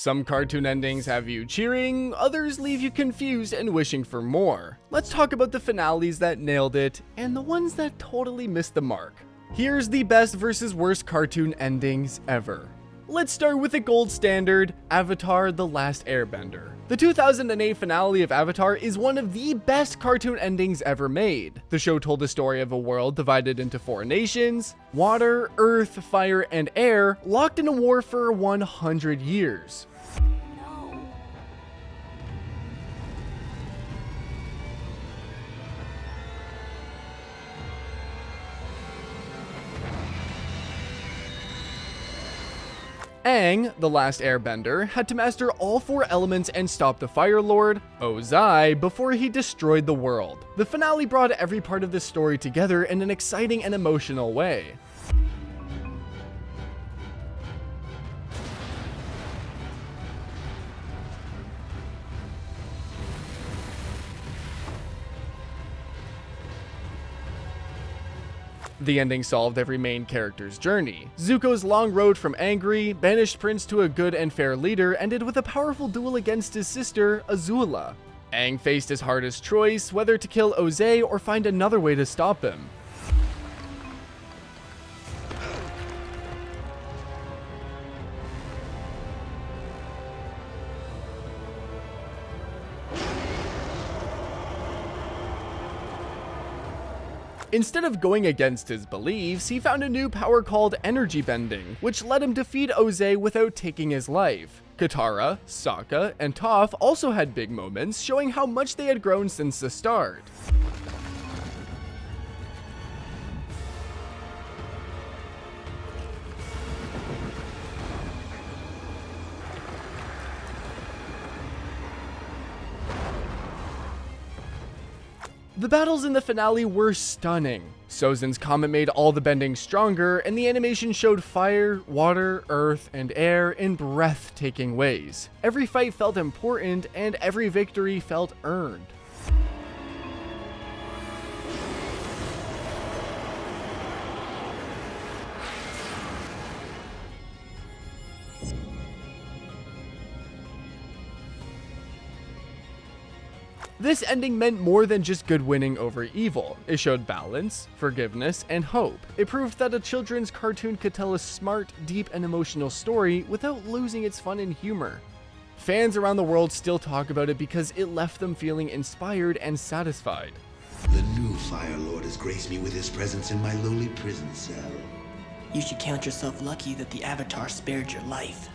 Some cartoon endings have you cheering, others leave you confused and wishing for more. Let's talk about the finales that nailed it, and the ones that totally missed the mark. Here's the best versus worst cartoon endings ever. Let's start with the gold standard, Avatar: The Last Airbender. The 2008 finale of Avatar is one of the best cartoon endings ever made. The show told the story of a world divided into 4 nations: water, earth, fire, and air, locked in a war for 100 years. Aang, the last airbender, had to master all 4 elements and stop the Fire Lord, Ozai, before he destroyed the world. The finale brought every part of this story together in an exciting and emotional way. The ending solved every main character's journey. Zuko's long road from angry, banished prince to a good and fair leader ended with a powerful duel against his sister, Azula. Aang faced his hardest choice, whether to kill Ozai or find another way to stop him. Instead of going against his beliefs, he found a new power called energy bending, which let him defeat Ozai without taking his life. Katara, Sokka, and Toph also had big moments, showing how much they had grown since the start. The battles in the finale were stunning. Sozin's comet made all the bending stronger, and the animation showed fire, water, earth, and air in breathtaking ways. Every fight felt important, and every victory felt earned. This ending meant more than just good winning over evil. It showed balance, forgiveness, and hope. It proved that a children's cartoon could tell a smart, deep, and emotional story without losing its fun and humor. Fans around the world still talk about it because it left them feeling inspired and satisfied. The new Fire Lord has graced me with his presence in my lowly prison cell. You should count yourself lucky that the Avatar spared your life.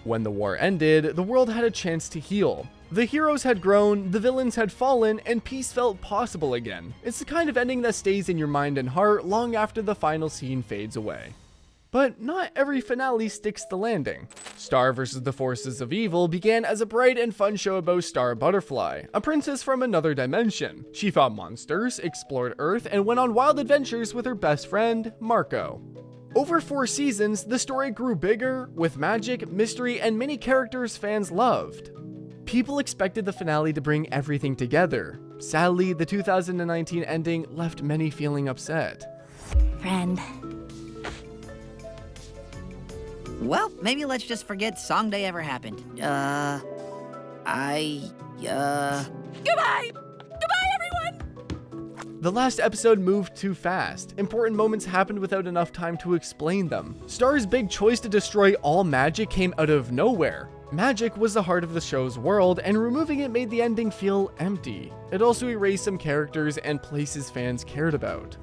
When the war ended, the world had a chance to heal. The heroes had grown, the villains had fallen, and peace felt possible again. It's the kind of ending that stays in your mind and heart long after the final scene fades away. But not every finale sticks the landing. Star vs. the Forces of Evil began as a bright and fun show about Star Butterfly, a princess from another dimension. She fought monsters, explored Earth, and went on wild adventures with her best friend, Marco. Over 4 seasons, the story grew bigger, with magic, mystery, and many characters fans loved. People expected the finale to bring everything together. Sadly, the 2019 ending left many feeling upset. Friend. Well, maybe let's just forget Song Day ever happened. Goodbye! Goodbye, everyone! The last episode moved too fast. Important moments happened without enough time to explain them. Star's big choice to destroy all magic came out of nowhere. Magic was the heart of the show's world, and removing it made the ending feel empty. It also erased some characters and places fans cared about.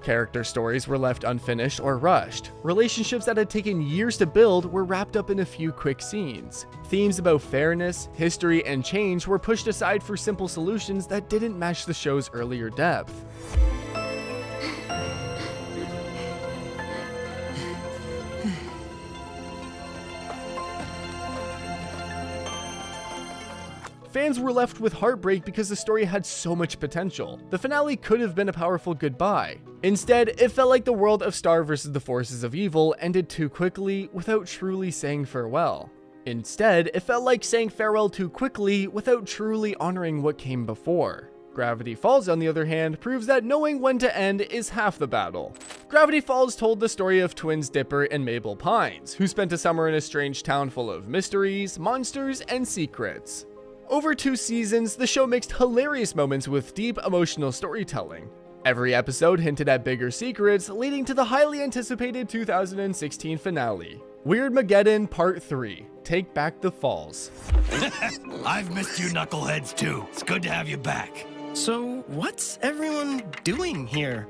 Character stories were left unfinished or rushed. Relationships that had taken years to build were wrapped up in a few quick scenes. Themes about fairness, history, and change were pushed aside for simple solutions that didn't match the show's earlier depth. Fans were left with heartbreak because the story had so much potential. The finale could have been a powerful goodbye. Instead, it felt like the world of Star versus the forces of evil ended too quickly without truly saying farewell. Instead, it felt like saying farewell too quickly without truly honoring what came before. Gravity Falls, on the other hand, proves that knowing when to end is half the battle. Gravity Falls told the story of twins Dipper and Mabel Pines, who spent a summer in a strange town full of mysteries, monsters, and secrets. Over 2 seasons, the show mixed hilarious moments with deep emotional storytelling. Every episode hinted at bigger secrets, leading to the highly anticipated 2016 finale, Weirdmageddon Part 3, Take Back the Falls. I've missed you knuckleheads too. It's good to have you back. So, what's everyone doing here?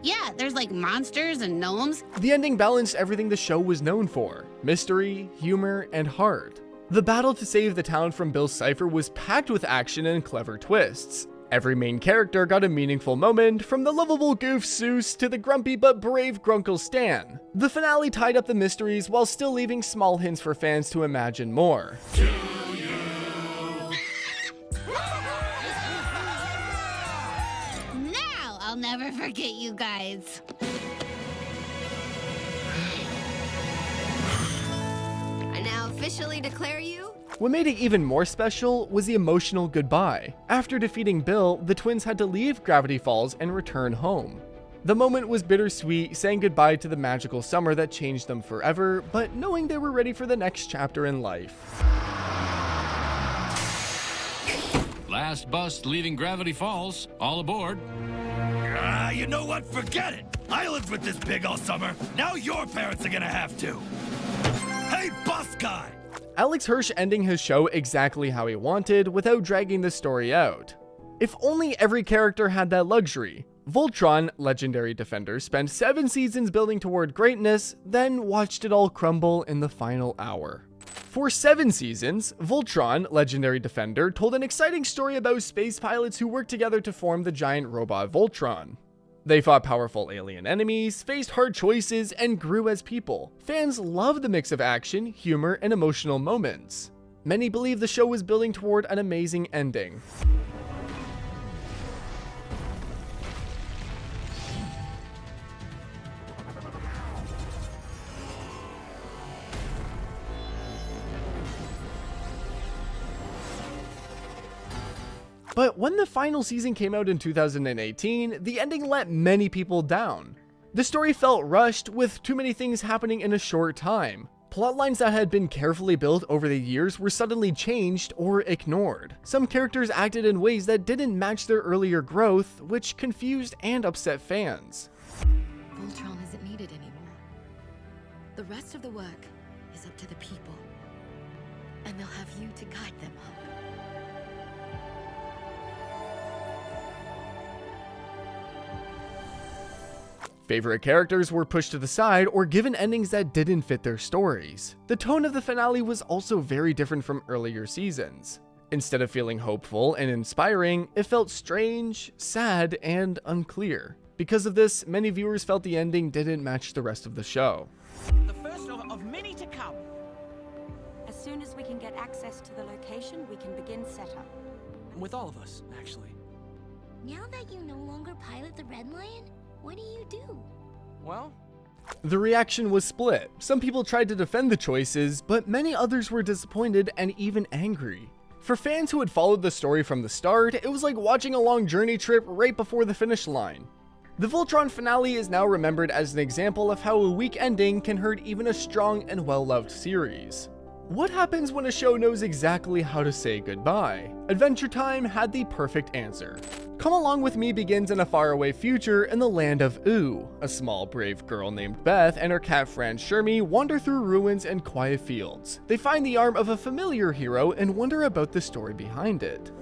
Yeah, there's like monsters and gnomes. The ending balanced everything the show was known for: mystery, humor, and heart. The battle to save the town from Bill's Cipher was packed with action and clever twists. Every main character got a meaningful moment, from the lovable goof Seuss to the grumpy but brave Grunkle Stan. The finale tied up the mysteries while still leaving small hints for fans to imagine more. Now I'll never forget you guys. I now officially declare you. What made it even more special was the emotional goodbye. After defeating Bill, the twins had to leave Gravity Falls and return home. The moment was bittersweet, saying goodbye to the magical summer that changed them forever, but knowing they were ready for the next chapter in life. Last bus leaving Gravity Falls. All aboard. You know what? Forget it. I lived with this pig all summer. Now your parents are gonna have to. Hey, bus guy! Alex Hirsch ending his show exactly how he wanted without dragging the story out. If only every character had that luxury. Voltron, legendary defender, spent 7 seasons building toward greatness, then watched it all crumble in the final hour. For 7 seasons, Voltron, legendary defender, told an exciting story about space pilots who worked together to form the giant robot Voltron. They fought powerful alien enemies, faced hard choices, and grew as people. Fans loved the mix of action, humor, and emotional moments. Many believe the show was building toward an amazing ending. But when the final season came out in 2018, the ending let many people down. The story felt rushed, with too many things happening in a short time. Plotlines that had been carefully built over the years were suddenly changed or ignored. Some characters acted in ways that didn't match their earlier growth, which confused and upset fans. Voltron isn't needed anymore. The rest of the work is up to the people. And they'll have you to guide them up. Favorite characters were pushed to the side or given endings that didn't fit their stories. The tone of the finale was also very different from earlier seasons. Instead of feeling hopeful and inspiring, it felt strange, sad, and unclear. Because of this, many viewers felt the ending didn't match the rest of the show. The first of many to come. As soon as we can get access to the location, we can begin setup. With all of us, actually. Now that you no longer pilot the Red Lion, what do you do? Well, the reaction was split. Some people tried to defend the choices, but many others were disappointed and even angry. For fans who had followed the story from the start, it was like watching a long journey trip right before the finish line. The Voltron finale is now remembered as an example of how a weak ending can hurt even a strong and well-loved series. What happens when a show knows exactly how to say goodbye? Adventure Time had the perfect answer. Come Along With Me begins in a faraway future in the land of Ooh. A small, brave girl named Beth and her cat friend Shermie wander through ruins and quiet fields. They find the arm of a familiar hero and wonder about the story behind it.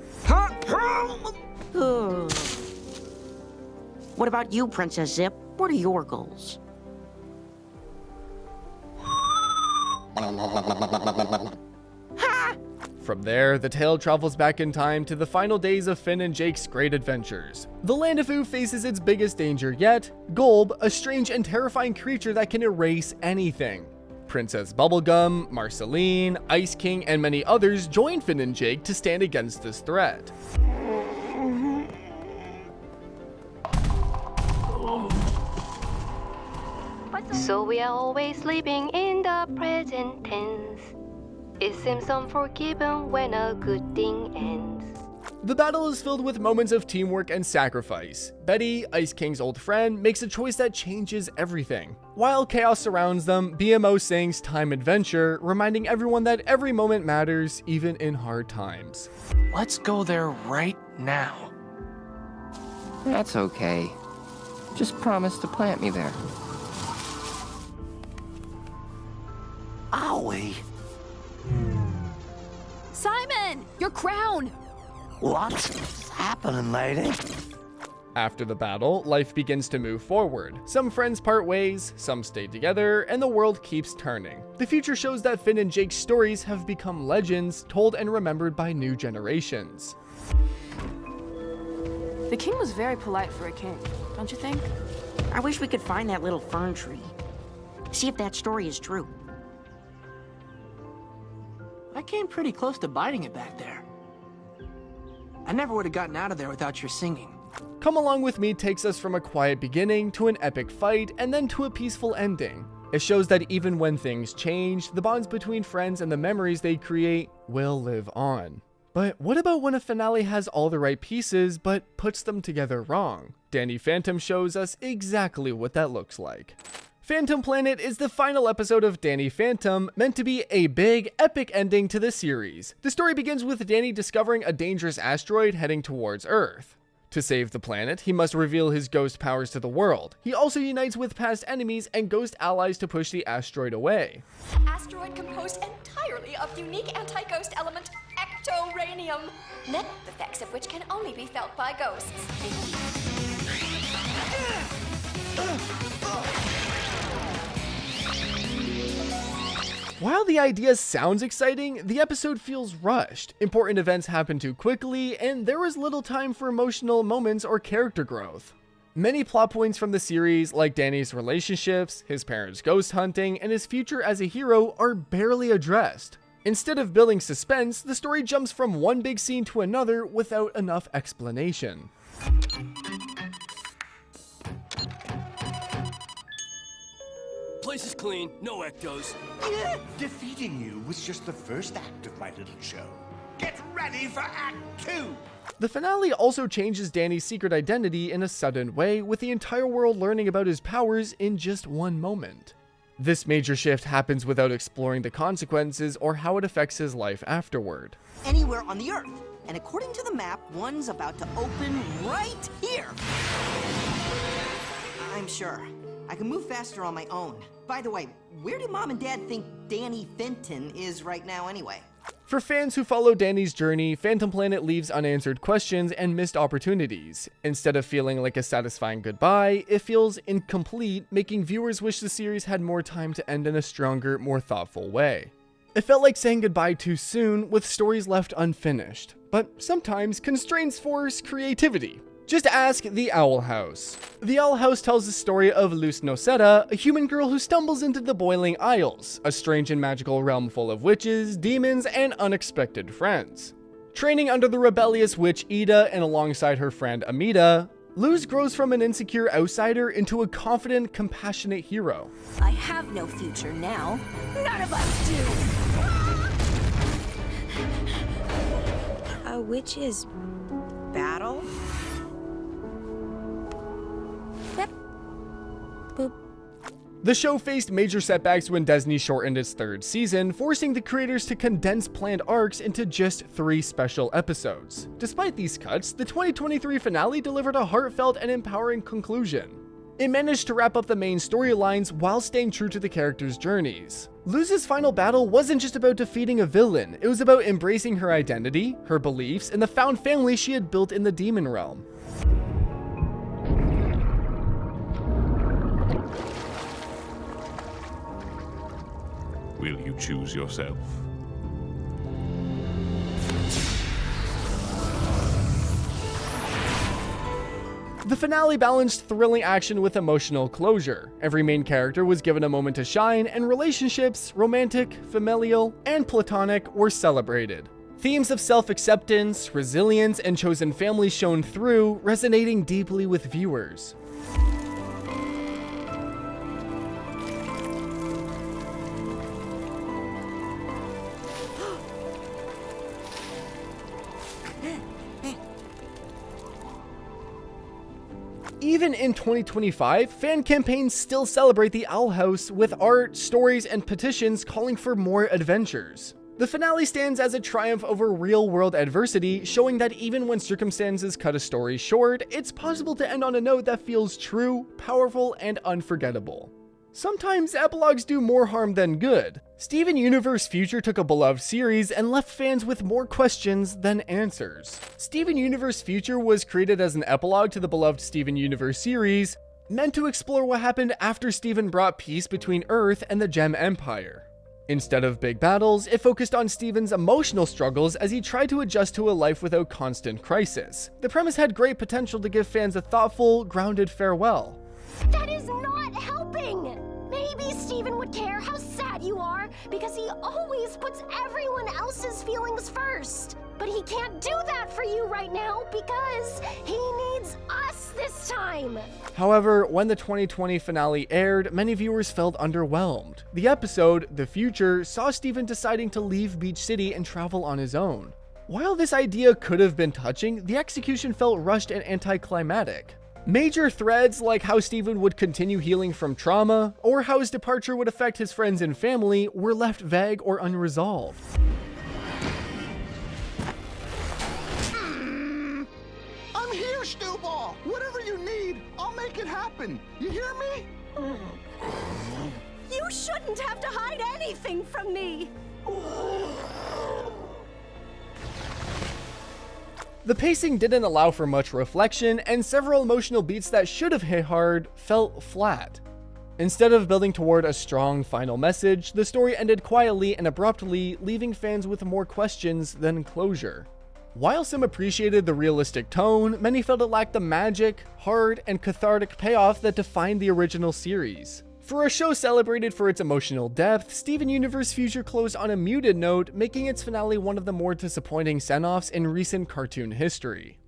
What about you, Princess Zip? What are your goals? From there, the tale travels back in time to the final days of Finn and Jake's great adventures. The land of Ooh faces its biggest danger yet, Golb, a strange and terrifying creature that can erase anything. Princess Bubblegum, Marceline, Ice King, and many others join Finn and Jake to stand against this threat. So we are always living in the present tense. It seems unforgiven when a good thing ends. The battle is filled with moments of teamwork and sacrifice. Betty, Ice King's old friend, makes a choice that changes everything. While chaos surrounds them, BMO sings Time Adventure, reminding everyone that every moment matters, even in hard times. Let's go there right now. That's okay. Just promise to plant me there. Owie. Simon! Your crown! What's happening, lady? After the battle, life begins to move forward. Some friends part ways, some stay together, and the world keeps turning. The future shows that Finn and Jake's stories have become legends, told and remembered by new generations. The king was very polite for a king, don't you think? I wish we could find that little fern tree. See if that story is true. I came pretty close to biting it back there. I never would have gotten out of there without your singing. Come Along With Me takes us from a quiet beginning to an epic fight and then to a peaceful ending. It shows that even when things change, the bonds between friends and the memories they create will live on. But what about when a finale has all the right pieces but puts them together wrong? Danny Phantom shows us exactly what that looks like. Phantom Planet is the final episode of Danny Phantom, meant to be a big, epic ending to the series. The story begins with Danny discovering a dangerous asteroid heading towards Earth. To save the planet, he must reveal his ghost powers to the world. He also unites with past enemies and ghost allies to push the asteroid away. Asteroid composed entirely of unique anti-ghost element ectoranium, net effects of which can only be felt by ghosts. While the idea sounds exciting, the episode feels rushed. Important events happen too quickly, and there is little time for emotional moments or character growth. Many plot points from the series, like Danny's relationships, his parents' ghost hunting, and his future as a hero, are barely addressed. Instead of building suspense, the story jumps from one big scene to another without enough explanation. Place is clean, no ectos. Yeah, defeating you was just the first act of my little show. Get ready for Act 2! The finale also changes Danny's secret identity in a sudden way, with the entire world learning about his powers in just one moment. This major shift happens without exploring the consequences or how it affects his life afterward. Anywhere on the Earth, and according to the map, one's about to open right here. I'm sure. I can move faster on my own. By the way, where do Mom and Dad think Danny Fenton is right now anyway? For fans who follow Danny's journey, Phantom Planet leaves unanswered questions and missed opportunities. Instead of feeling like a satisfying goodbye, it feels incomplete, making viewers wish the series had more time to end in a stronger, more thoughtful way. It felt like saying goodbye too soon, with stories left unfinished. But sometimes constraints force creativity. Just ask the Owl House. The Owl House tells the story of Luz Noceta, a human girl who stumbles into the Boiling Isles, a strange and magical realm full of witches, demons, and unexpected friends. Training under the rebellious witch Ida and alongside her friend Amida, Luz grows from an insecure outsider into a confident, compassionate hero. I have no future now. None of us do! A witch's battle? Boop. The show faced major setbacks when Disney shortened its third season, forcing the creators to condense planned arcs into just 3 special episodes. Despite these cuts, the 2023 finale delivered a heartfelt and empowering conclusion. It managed to wrap up the main storylines while staying true to the characters' journeys. Luz's final battle wasn't just about defeating a villain, it was about embracing her identity, her beliefs, and the found family she had built in the demon realm. Will you choose yourself? The finale balanced thrilling action with emotional closure. Every main character was given a moment to shine, and relationships, romantic, familial, and platonic, were celebrated. Themes of self-acceptance, resilience, and chosen family shone through, resonating deeply with viewers. Even in 2025, fan campaigns still celebrate the Owl House with art, stories, and petitions calling for more adventures. The finale stands as a triumph over real-world adversity, showing that even when circumstances cut a story short, it's possible to end on a note that feels true, powerful, and unforgettable. Sometimes epilogues do more harm than good. Steven Universe Future took a beloved series and left fans with more questions than answers. Steven Universe Future was created as an epilogue to the beloved Steven Universe series, meant to explore what happened after Steven brought peace between Earth and the Gem Empire. Instead of big battles, it focused on Steven's emotional struggles as he tried to adjust to a life without constant crisis. The premise had great potential to give fans a thoughtful, grounded farewell. That is not helping! Maybe Steven would care how sad you are, because he always puts everyone else's feelings first. But he can't do that for you right now, because he needs us this time! However, when the 2020 finale aired, many viewers felt underwhelmed. The episode, The Future, saw Steven deciding to leave Beach City and travel on his own. While this idea could have been touching, the execution felt rushed and anticlimactic. Major threads like how Steven would continue healing from trauma, or how his departure would affect his friends and family, were left vague or unresolved. I'm here, Stewball! Whatever you need, I'll make it happen! You hear me? You shouldn't have to hide anything from me! The pacing didn't allow for much reflection, and several emotional beats that should have hit hard felt flat. Instead of building toward a strong final message, the story ended quietly and abruptly, leaving fans with more questions than closure. While some appreciated the realistic tone, many felt it lacked the magic, heart, and cathartic payoff that defined the original series. For a show celebrated for its emotional depth, Steven Universe Future closed on a muted note, making its finale one of the more disappointing send-offs in recent cartoon history.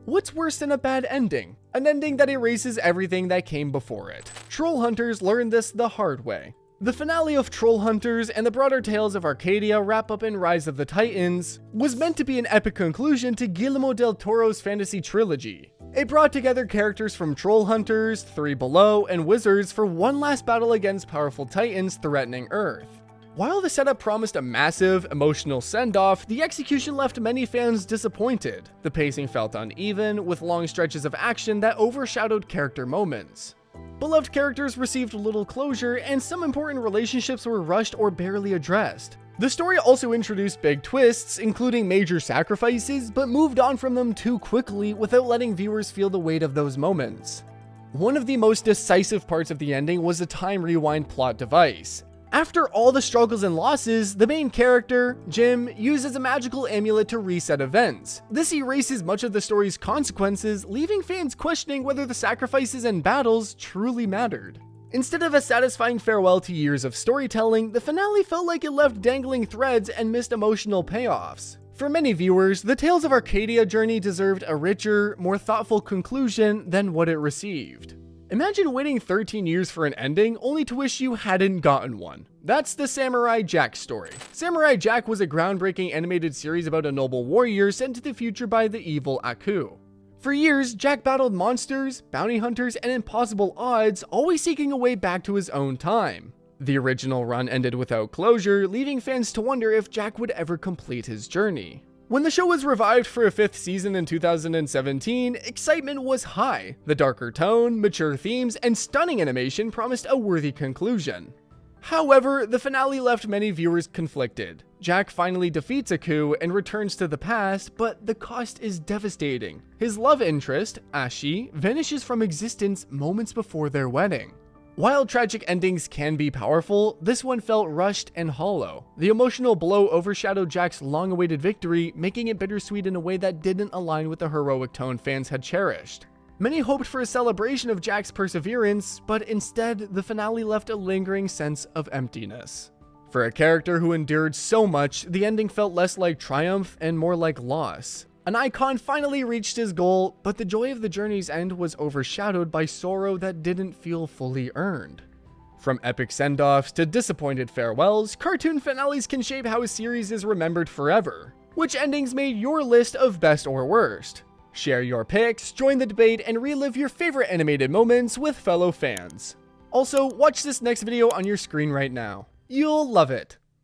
What's worse than a bad ending? An ending that erases everything that came before it. Trollhunters learned this the hard way. The finale of Trollhunters and the broader tales of Arcadia wrap up in Rise of the Titans was meant to be an epic conclusion to Guillermo del Toro's fantasy trilogy. It brought together characters from Trollhunters, Three Below, and Wizards for one last battle against powerful titans threatening Earth. While the setup promised a massive, emotional send-off, the execution left many fans disappointed. The pacing felt uneven, with long stretches of action that overshadowed character moments. Beloved characters received little closure, and some important relationships were rushed or barely addressed. The story also introduced big twists, including major sacrifices, but moved on from them too quickly without letting viewers feel the weight of those moments. One of the most decisive parts of the ending was the time rewind plot device. After all the struggles and losses, the main character, Jim, uses a magical amulet to reset events. This erases much of the story's consequences, leaving fans questioning whether the sacrifices and battles truly mattered. Instead of a satisfying farewell to years of storytelling, the finale felt like it left dangling threads and missed emotional payoffs. For many viewers, the Tales of Arcadia journey deserved a richer, more thoughtful conclusion than what it received. Imagine waiting 13 years for an ending, only to wish you hadn't gotten one. That's the Samurai Jack story. Samurai Jack was a groundbreaking animated series about a noble warrior sent to the future by the evil Aku. For years, Jack battled monsters, bounty hunters, and impossible odds, always seeking a way back to his own time. The original run ended without closure, leaving fans to wonder if Jack would ever complete his journey. When the show was revived for a 5th season in 2017, excitement was high. The darker tone, mature themes, and stunning animation promised a worthy conclusion. However, the finale left many viewers conflicted. Jack finally defeats Aku and returns to the past, but the cost is devastating. His love interest, Ashi, vanishes from existence moments before their wedding. While tragic endings can be powerful, this one felt rushed and hollow. The emotional blow overshadowed Jack's long-awaited victory, making it bittersweet in a way that didn't align with the heroic tone fans had cherished. Many hoped for a celebration of Jack's perseverance, but instead, the finale left a lingering sense of emptiness. For a character who endured so much, the ending felt less like triumph and more like loss. An icon finally reached his goal, but the joy of the journey's end was overshadowed by sorrow that didn't feel fully earned. From epic send-offs to disappointed farewells, cartoon finales can shape how a series is remembered forever. Which endings made your list of best or worst? Share your picks, join the debate, and relive your favorite animated moments with fellow fans. Also, watch this next video on your screen right now. You'll love it.